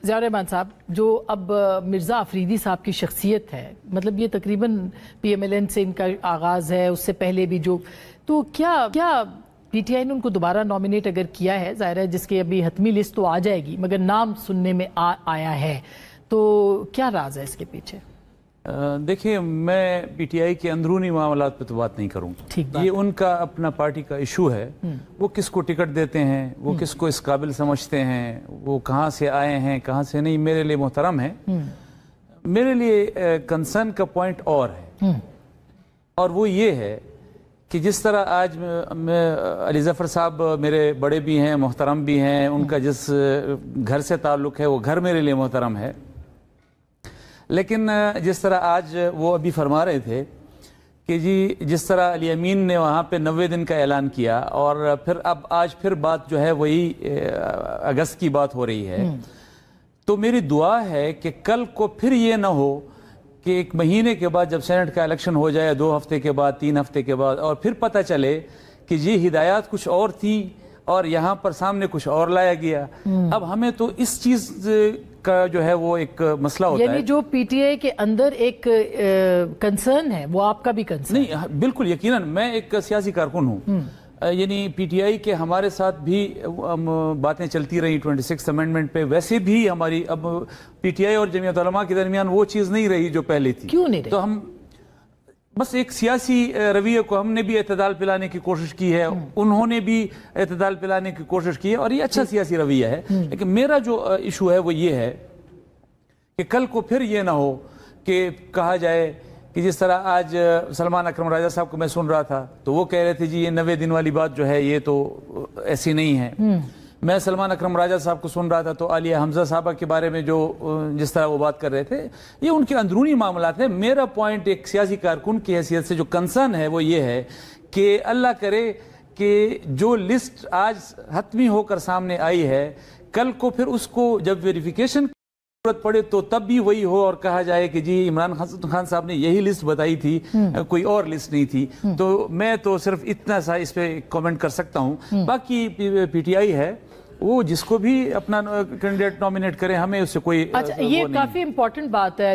ضیاء الرحمان صاحب، جو اب مرزا آفریدی صاحب کی شخصیت ہے، مطلب یہ تقریباً پی ایم ایل این سے ان کا آغاز ہے، اس سے پہلے بھی تو کیا پی ٹی آئی نے ان کو دوبارہ نامینیٹ اگر کیا ہے، ظاہر ہے جس کی ابھی حتمی لسٹ تو آ جائے گی، مگر نام سننے میں آیا ہے، تو کیا راز ہے اس کے پیچھے؟ دیکھیں، میں پی ٹی آئی کے اندرونی معاملات پہ تو بات نہیں کروں. یہ ان کا اپنا پارٹی کا ایشو ہے. وہ کس کو ٹکٹ دیتے ہیں، وہ کس کو اس قابل سمجھتے ہیں، وہ کہاں سے آئے ہیں کہاں سے نہیں، میرے لیے محترم ہے. میرے لیے کنسرن کا پوائنٹ اور ہے، اور وہ یہ ہے کہ جس طرح آج علی ظفر صاحب میرے بڑے بھی ہیں، محترم بھی ہیں، ان کا جس گھر سے تعلق ہے وہ گھر میرے لیے محترم ہے. لیکن جس طرح آج وہ ابھی فرما رہے تھے کہ جی جس طرح علی امین نے وہاں پہ 90 دن کا اعلان کیا، اور پھر آج پھر بات جو ہے وہی اگست کی بات ہو رہی ہے، تو میری دعا ہے کہ کل کو پھر یہ نہ ہو کہ ایک مہینے کے بعد جب سینٹ کا الیکشن ہو جائے، 2 ہفتے کے بعد، 3 ہفتے کے بعد، اور پھر پتہ چلے کہ جی ہدایات کچھ اور تھیں اور یہاں پر سامنے کچھ اور لایا گیا. اب ہمیں تو اس چیز کا جو ہے وہ ایک مسئلہ ہوتا ہے، یعنی جو پی ٹی آئی کے اندر ایک کنسرن ہے وہ آپ کا بھی کنسرن نہیں. بالکل یقیناً میں ایک سیاسی کارکن ہوں، یعنی پی ٹی آئی کے ہمارے ساتھ بھی باتیں چلتی رہی 26 امینڈمنٹ پہ. ویسے بھی ہماری اب پی ٹی آئی اور جمعیت علماء کے درمیان وہ چیز نہیں رہی جو پہلے تھی. کیوں نہیں رہی؟ تو ہم بس ایک سیاسی رویے کو ہم نے بھی اعتدال پلانے کی کوشش کی ہے، انہوں نے بھی اعتدال پلانے کی کوشش کی ہے، اور یہ اچھا سیاسی رویہ ہے. لیکن میرا جو ایشو ہے وہ یہ ہے کہ کل کو پھر یہ نہ ہو کہ کہا جائے کہ جس طرح آج سلمان اکرم راجہ صاحب کو میں سن رہا تھا تو وہ کہہ رہے تھے جی یہ 90 دن والی بات جو ہے یہ تو ایسی نہیں ہے. میں سلمان اکرم راجہ صاحب کو سن رہا تھا تو عالیہ حمزہ صاحبہ کے بارے میں جو جس طرح وہ بات کر رہے تھے، یہ ان کے اندرونی معاملات ہیں. میرا پوائنٹ ایک سیاسی کارکن کی حیثیت سے جو کنسرن ہے وہ یہ ہے کہ اللہ کرے کہ جو لسٹ آج حتمی ہو کر سامنے آئی ہے، کل کو پھر اس کو جب ویریفیکیشن ضرورت پڑے تو تب بھی وہی ہو اور کہا جائے کہ جی عمران خان صاحب نے یہی لسٹ بتائی تھی، کوئی اور لسٹ نہیں تھی. تو میں تو صرف اتنا سا اس پہ کامنٹ کر سکتا ہوں. باقی پی ٹی آئی ہے، وہ جس کو بھی اپنا کینڈیڈیٹ نامینیٹ کرے، ہمیں اس سے کوئی اچھا، یہ کافی امپورٹنٹ بات ہے.